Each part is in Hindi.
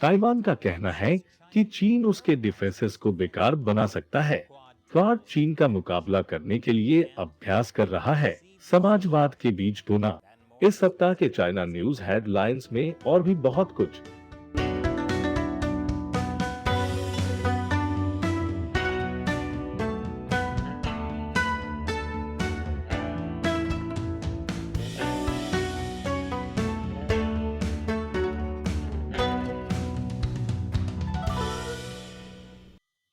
ताइवान का कहना है कि चीन उसके डिफेंसेस को बेकार बना सकता है। क्वाड चीन का मुकाबला करने के लिए अभ्यास कर रहा है। समाजवाद के बीच गुना। इस सप्ताह के चाइना न्यूज हेडलाइंस में और भी बहुत कुछ।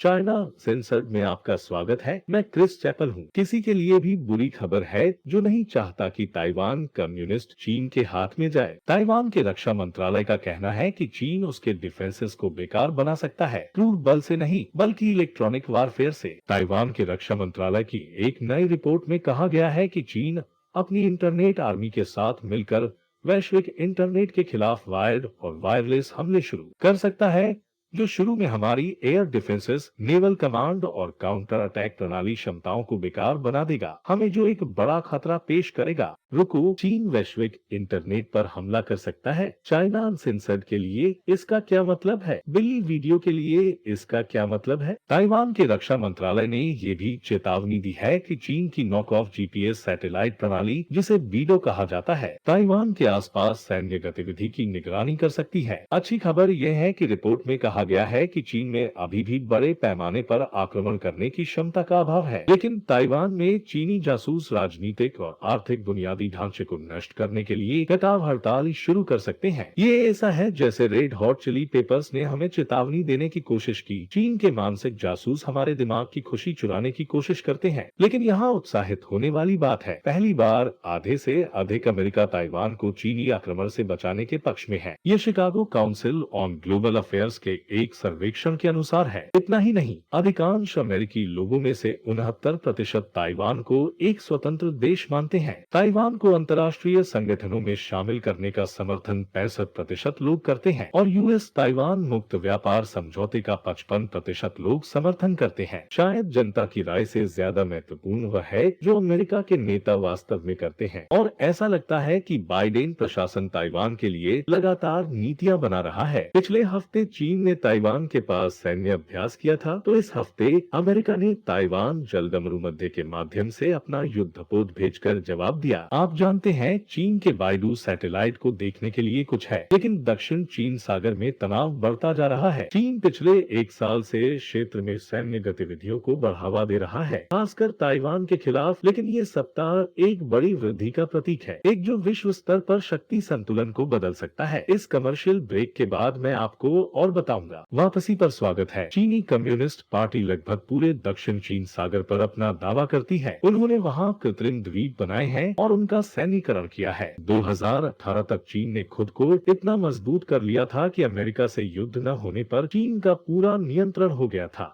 चाइना सेंसर्ड में आपका स्वागत है। मैं क्रिस चैपल हूँ। किसी के लिए भी बुरी खबर है जो नहीं चाहता कि ताइवान कम्युनिस्ट चीन के हाथ में जाए। ताइवान के रक्षा मंत्रालय का कहना है कि चीन उसके डिफेंसेस को बेकार बना सकता है, क्रूर बल से नहीं बल्कि इलेक्ट्रॉनिक वारफेयर से। ताइवान के रक्षा मंत्रालय की एक नई रिपोर्ट में कहा गया है कि चीन अपनी इंटरनेट आर्मी के साथ मिलकर वैश्विक इंटरनेट के खिलाफ वायर्ड और वायरलेस हमले शुरू कर सकता है, जो शुरू में हमारी एयर डिफेंसेस, नेवल कमांड और काउंटर अटैक प्रणाली क्षमताओं को बेकार बना देगा। हमें जो एक बड़ा खतरा पेश करेगा। रुको, चीन वैश्विक इंटरनेट पर हमला कर सकता है। चाइना अनसेंसर्ड के लिए इसका क्या मतलब है? बिल्ली वीडियो के लिए इसका क्या मतलब है? ताइवान के रक्षा मंत्रालय ने ये भी चेतावनी दी है कि चीन की नॉक ऑफ जीपीएस सैटेलाइट प्रणाली, जिसे बीडो कहा जाता है, ताइवान के आसपास सैन्य गतिविधि की निगरानी कर सकती है। अच्छी खबर यह है कि रिपोर्ट में कहा गया है कि चीन में अभी भी बड़े पैमाने पर आक्रमण करने की क्षमता का अभाव है, लेकिन ताइवान में चीनी जासूस राजनीतिक और आर्थिक बुनियादी ढांचे को नष्ट करने के लिए कटाव हड़ताल शुरू कर सकते हैं। ये ऐसा है जैसे रेड हॉट चिली पेपर्स ने हमें चेतावनी देने की कोशिश की। चीन के मानसिक जासूस हमारे दिमाग की खुशी चुराने की कोशिश करते हैं। लेकिन यहाँ उत्साहित होने वाली बात है, पहली बार आधे से अधिक अमेरिका ताइवान को चीनी आक्रमण से बचाने के पक्ष में है। ये Chicago council on global affairs के एक सर्वेक्षण के अनुसार है। इतना ही नहीं, अधिकांश अमेरिकी लोगों में से 69% ताइवान को एक स्वतंत्र देश मानते हैं। ताइवान को अंतर्राष्ट्रीय संगठनों में शामिल करने का समर्थन 65% लोग करते हैं और यूएस ताइवान मुक्त व्यापार समझौते का 55% लोग समर्थन करते हैं। शायद जनता की राय से ज्यादा महत्वपूर्ण वह है जो अमेरिका के नेता वास्तव में करते हैं। और ऐसा लगता है कि बाइडेन प्रशासन ताइवान के लिए लगातार नीतियां बना रहा है। पिछले हफ्ते चीन ने ताइवान के पास सैन्य अभ्यास किया था, तो इस हफ्ते अमेरिका ने ताइवान जलदमरू मध्य के माध्यम से अपना युद्धपोत भेजकर जवाब दिया। आप जानते हैं, चीन के बाइडू सैटेलाइट को देखने के लिए कुछ है, लेकिन दक्षिण चीन सागर में तनाव बढ़ता जा रहा है। चीन पिछले एक साल से क्षेत्र में सैन्य गतिविधियों को बढ़ावा दे रहा है, खासकर ताइवान के खिलाफ। लेकिन ये सप्ताह एक बड़ी वृद्धि का प्रतीक है, एक जो विश्व स्तर पर शक्ति संतुलन को बदल सकता है। इस कमर्शियल ब्रेक के बाद मैं आपको और बताऊंगा। वापसी पर स्वागत है। चीनी कम्युनिस्ट पार्टी लगभग पूरे दक्षिण चीन सागर पर अपना दावा करती है। उन्होंने वहां कृत्रिम द्वीप बनाए हैं और उनका सैन्यीकरण किया है। 2018 तक चीन ने खुद को इतना मजबूत कर लिया था कि अमेरिका से युद्ध न होने पर चीन का पूरा नियंत्रण हो गया था।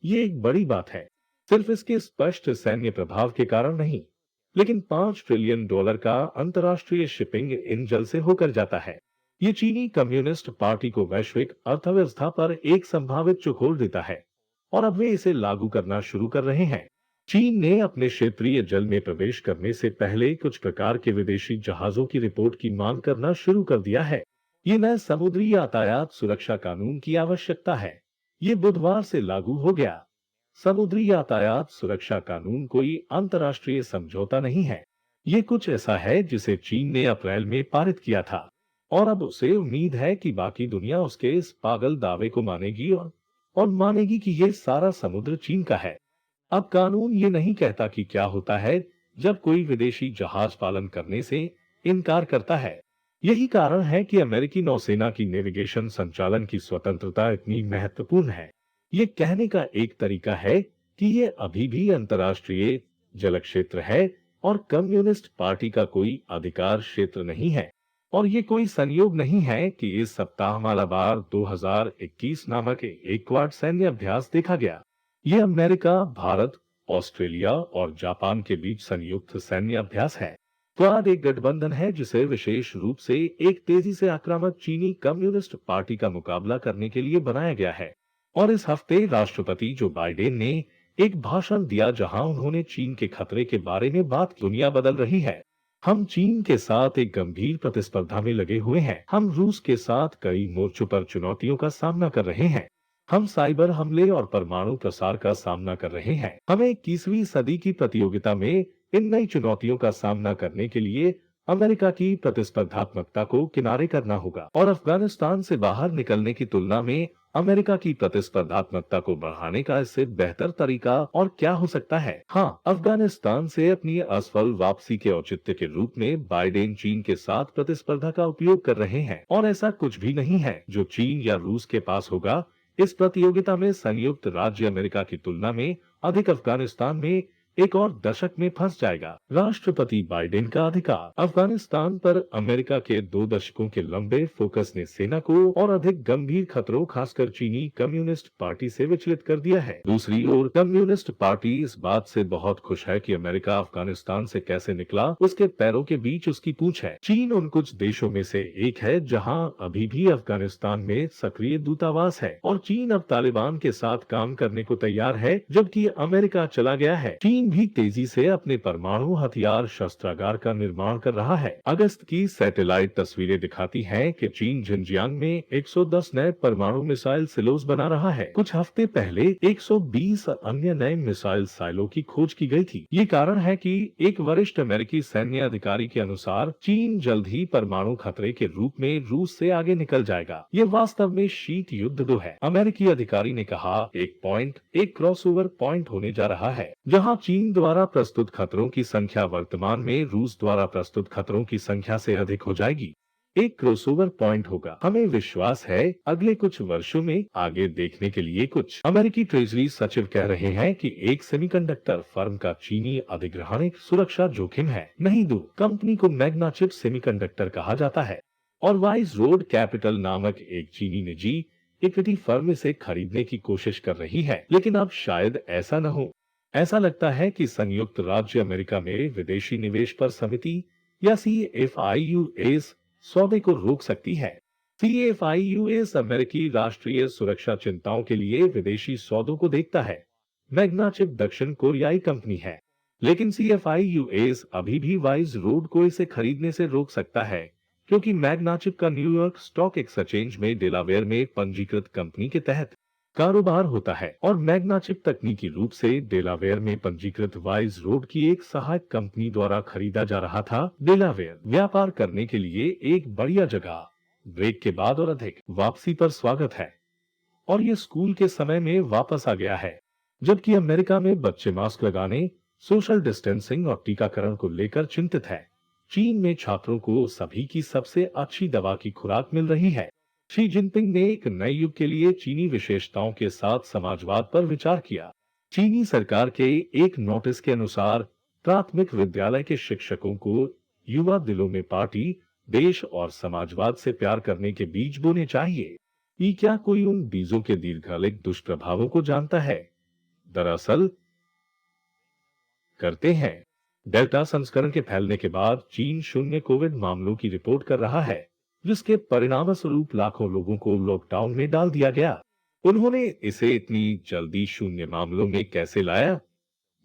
ये एक बड़ी बात है, सिर्फ इसके स्पष्ट सैन्य प्रभाव के कारण नहीं, लेकिन $5 ट्रिलियन का अंतर्राष्ट्रीय शिपिंग इन जल से होकर जाता है। ये चीनी कम्युनिस्ट पार्टी को वैश्विक अर्थव्यवस्था पर एक संभावित चुखोल देता है और अब वे इसे लागू करना शुरू कर रहे हैं। चीन ने अपने क्षेत्रीय जल में प्रवेश करने से पहले कुछ प्रकार के विदेशी जहाजों की रिपोर्ट की मांग करना शुरू कर दिया है। ये नए समुद्री यातायात सुरक्षा कानून की आवश्यकता है। ये बुधवार से लागू हो गया। समुद्री यातायात सुरक्षा कानून कोई अंतर्राष्ट्रीय समझौता नहीं है। ये कुछ ऐसा है जिसे चीन ने अप्रैल में पारित किया था और अब उसे उम्मीद है कि बाकी दुनिया उसके इस पागल दावे को मानेगी और मानेगी कि ये सारा समुद्र चीन का है। अब कानून ये नहीं कहता कि क्या होता है जब कोई विदेशी जहाज पालन करने से इनकार करता है। यही कारण है कि अमेरिकी नौसेना की नेविगेशन संचालन की स्वतंत्रता इतनी महत्वपूर्ण है। ये कहने का एक तरीका है कि ये अभी भी अंतर्राष्ट्रीय जल क्षेत्र है और कम्युनिस्ट पार्टी का कोई अधिकार क्षेत्र नहीं है। और ये कोई संयोग नहीं है कि इस सप्ताह मालाबार 2021 नामक एक क्वाड सैन्य अभ्यास देखा गया। ये अमेरिका, भारत, ऑस्ट्रेलिया और जापान के बीच संयुक्त सैन्य अभ्यास है। क्वाड एक गठबंधन है जिसे विशेष रूप से एक तेजी से आक्रामक चीनी कम्युनिस्ट पार्टी का मुकाबला करने के लिए बनाया गया है। और इस हफ्ते राष्ट्रपति जो बाइडेन ने एक भाषण दिया जहां उन्होंने चीन के खतरे के बारे में बात की। दुनिया बदल रही है। हम चीन के साथ एक गंभीर प्रतिस्पर्धा में लगे हुए हैं। हम रूस के साथ कई मोर्चों पर चुनौतियों का सामना कर रहे हैं। हम साइबर हमले और परमाणु प्रसार का सामना कर रहे हैं। हमें 21वीं सदी की प्रतियोगिता में इन नई चुनौतियों का सामना करने के लिए अमेरिका की प्रतिस्पर्धात्मकता को किनारे करना होगा और अफगानिस्तान से बाहर निकलने की तुलना में अमेरिका की प्रतिस्पर्धात्मकता को बढ़ाने का इससे बेहतर तरीका और क्या हो सकता है। हाँ, अफगानिस्तान से अपनी असफल वापसी के औचित्य के रूप में बाइडेन चीन के साथ प्रतिस्पर्धा का उपयोग कर रहे हैं और ऐसा कुछ भी नहीं है जो चीन या रूस के पास होगा। इस प्रतियोगिता में संयुक्त राज्य अमेरिका की तुलना में अधिक अफगानिस्तान में एक और दशक में फंस जाएगा। राष्ट्रपति बाइडेन का अधिकार। अफगानिस्तान पर अमेरिका के 2 दशकों के लंबे फोकस ने सेना को और अधिक गंभीर खतरों खासकर चीनी कम्युनिस्ट पार्टी से विचलित कर दिया है। दूसरी ओर कम्युनिस्ट पार्टी इस बात से बहुत खुश है कि अमेरिका अफगानिस्तान से कैसे निकला, उसके पैरों के बीच उसकी पूंछ है। चीन उन कुछ देशों में से एक है जहां अभी भी अफगानिस्तान में सक्रिय दूतावास है और चीन अब तालिबान के साथ काम करने को तैयार है, जबकि अमेरिका चला गया है। चीन भी तेजी से अपने परमाणु हथियार शस्त्रागार का निर्माण कर रहा है। अगस्त की सैटेलाइट तस्वीरें दिखाती हैं कि चीन जिनजियांग में 110 नए परमाणु मिसाइल सिलोस बना रहा है। कुछ हफ्ते पहले 120 अन्य नए मिसाइल साइलों की खोज की गई थी। ये कारण है कि एक वरिष्ठ अमेरिकी सैन्य अधिकारी के अनुसार चीन जल्द ही परमाणु खतरे के रूप में रूस से आगे निकल जाएगा। ये वास्तव में शीत युद्ध 2 है। अमेरिकी अधिकारी ने कहा एक क्रॉसओवर पॉइंट होने जा रहा है जहां चीन द्वारा प्रस्तुत खतरों की संख्या वर्तमान में रूस द्वारा प्रस्तुत खतरों की संख्या से अधिक हो जाएगी। एक क्रॉसओवर पॉइंट होगा। हमें विश्वास है अगले कुछ वर्षों में आगे देखने के लिए कुछ। अमेरिकी ट्रेजरी सचिव कह रहे हैं कि एक सेमीकंडक्टर फर्म का चीनी अधिग्रहण एक सुरक्षा जोखिम है। नहीं दो कंपनी को मैग्नाचिप सेमीकंडक्टर कहा जाता है और वाइज रोड कैपिटल नामक एक चीनी निजी इक्विटी फर्म इसे खरीदने की कोशिश कर रही है, लेकिन अब शायद ऐसा न हो। ऐसा लगता है कि संयुक्त राज्य अमेरिका में विदेशी निवेश पर समिति या CFIUS सौदे को रोक सकती है। CFIUS अमेरिकी राष्ट्रीय सुरक्षा चिंताओं के लिए विदेशी सौदों को देखता है। मैग्नाचिप दक्षिण कोरियाई कंपनी है, लेकिन CFIUS अभी भी वाइज रोड को इसे खरीदने से रोक सकता है क्योंकि मैग्नाचिप का न्यूयॉर्क स्टॉक एक्सचेंज में डेलावेयर में पंजीकृत कंपनी के तहत कारोबार होता है और मैग्नाचिप तकनीकी रूप से डेलावेयर में पंजीकृत वाइज रोड की एक सहायक कंपनी द्वारा खरीदा जा रहा था। डेलावेयर व्यापार करने के लिए एक बढ़िया जगह। ब्रेक के बाद और अधिक वापसी पर स्वागत है और ये स्कूल के समय में वापस आ गया है। जबकि अमेरिका में बच्चे मास्क लगाने, सोशल डिस्टेंसिंग और टीकाकरण को लेकर चिंतित है, चीन में छात्रों को सभी की सबसे अच्छी दवा की खुराक मिल रही है। शी जिनपिंग ने एक नए युग के लिए चीनी विशेषताओं के साथ समाजवाद पर विचार किया। चीनी सरकार के एक नोटिस के अनुसार प्राथमिक विद्यालय के शिक्षकों को युवा दिलों में पार्टी, देश और समाजवाद से प्यार करने के बीज बोने चाहिए। ये क्या कोई उन बीजों के दीर्घकालिक दुष्प्रभावों को जानता है? दरअसल करते हैं। डेल्टा संस्करण के फैलने के बाद चीन 0 कोविड मामलों की रिपोर्ट कर रहा है, जिसके परिणामस्वरूप लाखों लोगों को लॉकडाउन में डाल दिया गया। उन्होंने इसे इतनी जल्दी 0 मामलों में कैसे लाया?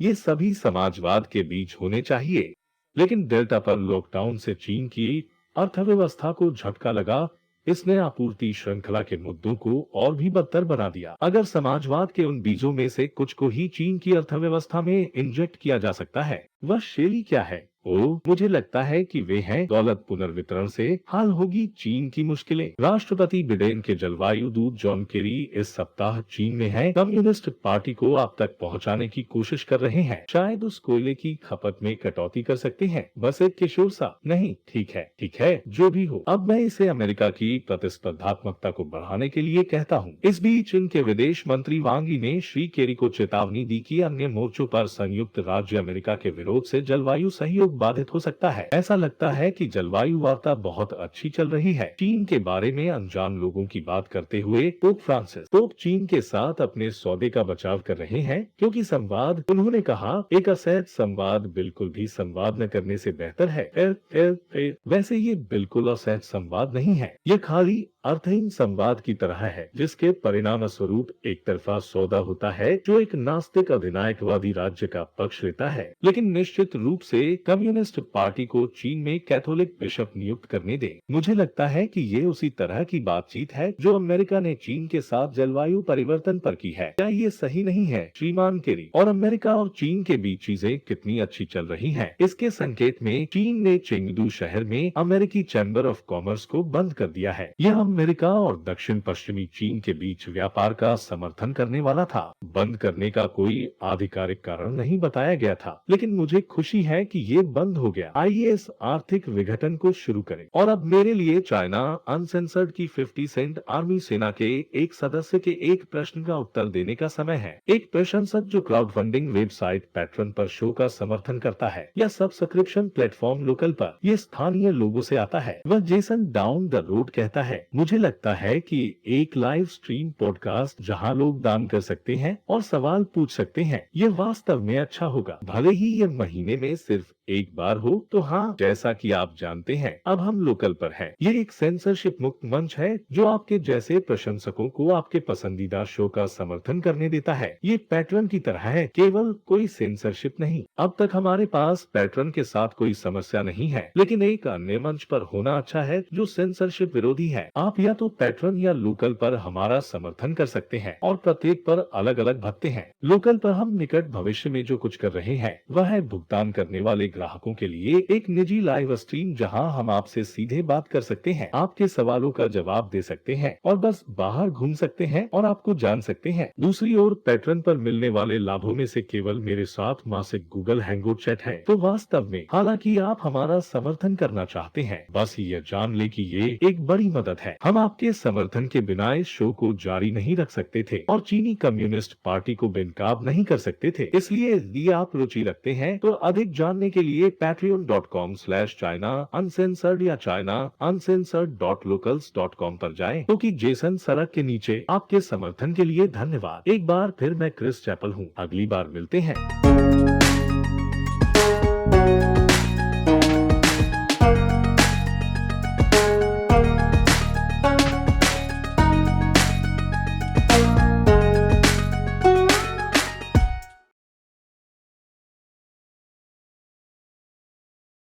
ये सभी समाजवाद के बीच होने चाहिए। लेकिन डेल्टा पर लॉकडाउन से चीन की अर्थव्यवस्था को झटका लगा। इसने आपूर्ति श्रृंखला के मुद्दों को और भी बदतर बना दिया। अगर समाजवाद के उन बीजों में से कुछ को ही चीन की अर्थव्यवस्था में इंजेक्ट किया जा सकता है, वह शैली क्या है? मुझे लगता है कि वे हैं दौलत पुनर्वितरण से हल होगी चीन की मुश्किलें। राष्ट्रपति बिडेन के जलवायु दूत जॉन केरी इस सप्ताह चीन में हैं। कम्युनिस्ट पार्टी को आप तक पहुंचाने की कोशिश कर रहे हैं। शायद उस कोयले की खपत में कटौती कर सकते हैं। बस एक किशोर सा नहीं। ठीक है, जो भी हो। अब मैं इसे अमेरिका की प्रतिस्पर्धात्मकता को बढ़ाने के लिए कहता हूँ। इस बीच उनके विदेश मंत्री वांग यी ने श्री केरी को चेतावनी दी कि अन्य मोर्चों पर संयुक्त राज्य अमेरिका के विरोध से जलवायु सहयोग बाधित हो सकता है। ऐसा लगता है कि जलवायु वार्ता बहुत अच्छी चल रही है। चीन के बारे में अनजान लोगों की बात करते हुए पोप चीन के साथ अपने सौदे का बचाव कर रहे हैं क्योंकि संवाद, उन्होंने कहा, एक असहज संवाद बिल्कुल भी संवाद न करने से बेहतर है। वैसे ये बिल्कुल असहज संवाद नहीं है, ये खाली अर्थहीन संवाद की तरह है, जिसके परिणाम स्वरूप एक तरफा सौदा होता है जो एक नास्तिक अधिनायकवादी राज्य का पक्ष लेता है, लेकिन निश्चित रूप से कम्युनिस्ट पार्टी को चीन में कैथोलिक बिशप नियुक्त करने दे। मुझे लगता है कि ये उसी तरह की बातचीत है जो अमेरिका ने चीन के साथ जलवायु परिवर्तन पर की है। क्या ये सही नहीं है श्रीमान केरी? और अमेरिका और चीन के बीच चीजें कितनी अच्छी चल रही हैं। इसके संकेत में चीन ने चेंगडू शहर में अमेरिकी चैम्बर ऑफ कॉमर्स को बंद कर दिया है। यह अमेरिका और दक्षिण पश्चिमी चीन के बीच व्यापार का समर्थन करने वाला था। बंद करने का कोई आधिकारिक कारण नहीं बताया गया था, लेकिन मुझे खुशी है कि ये बंद हो गया। आइए इस आर्थिक विघटन को शुरू करें। और अब मेरे लिए चाइना अनसेंसर्ड की 50 सेंट आर्मी सेना के एक सदस्य के एक प्रश्न का उत्तर देने का समय है। एक प्रशंसक जो क्राउड फंडिंग वेबसाइट पैट्रन पर शो का समर्थन करता है या सब्सक्रिप्शन प्लेटफॉर्म लोकल पर ये स्थानीय लोगों से आता है, वह जेसन डाउन द रोड कहता है, मुझे लगता है कि एक लाइव स्ट्रीम पॉडकास्ट जहां लोग दान कर सकते हैं और सवाल पूछ सकते हैं, ये वास्तव में अच्छा होगा। भले ही ये महीने में सिर्फ एक बार हो तो हाँ, जैसा कि आप जानते हैं अब हम लोकल पर हैं। ये एक सेंसरशिप मुक्त मंच है जो आपके जैसे प्रशंसकों को आपके पसंदीदा शो का समर्थन करने देता है। ये पैट्रन की तरह है, केवल कोई सेंसरशिप नहीं। अब तक हमारे पास पैट्रन के साथ कोई समस्या नहीं है, लेकिन एक अन्य मंच पर होना अच्छा है जो सेंसरशिप विरोधी है। आप या तो पैट्रन या लोकल पर हमारा समर्थन कर सकते हैं और प्रत्येक पर अलग अलग भत्ते हैं। लोकल पर हम निकट भविष्य में जो कुछ कर रहे हैं वह है भुगतान करने वाले ग्राहकों के लिए एक निजी लाइव स्ट्रीम जहां हम आपसे सीधे बात कर सकते हैं, आपके सवालों का जवाब दे सकते हैं और बस बाहर घूम सकते हैं और आपको जान सकते हैं। दूसरी ओर पैट्रन पर मिलने वाले लाभों में से केवल मेरे साथ मासिक गूगल हैंगआउट चैट है। तो वास्तव में हालांकि आप हमारा समर्थन करना चाहते हैं, बस यह जान ले कि ये एक बड़ी मदद है। हम आपके समर्थन के बिना इस शो को जारी नहीं रख सकते थे और चीनी कम्युनिस्ट पार्टी को बेनकाब नहीं कर सकते थे। इसलिए यदि आप रुचि रखते हैं तो अधिक जानने के लिए patreon.com/China Uncensored या China Uncensored.locals.com पर जाएं, क्योंकि जेसन सड़क के नीचे आपके समर्थन के लिए धन्यवाद। एक बार फिर मैं क्रिस चैपल हूँ, अगली बार मिलते हैं।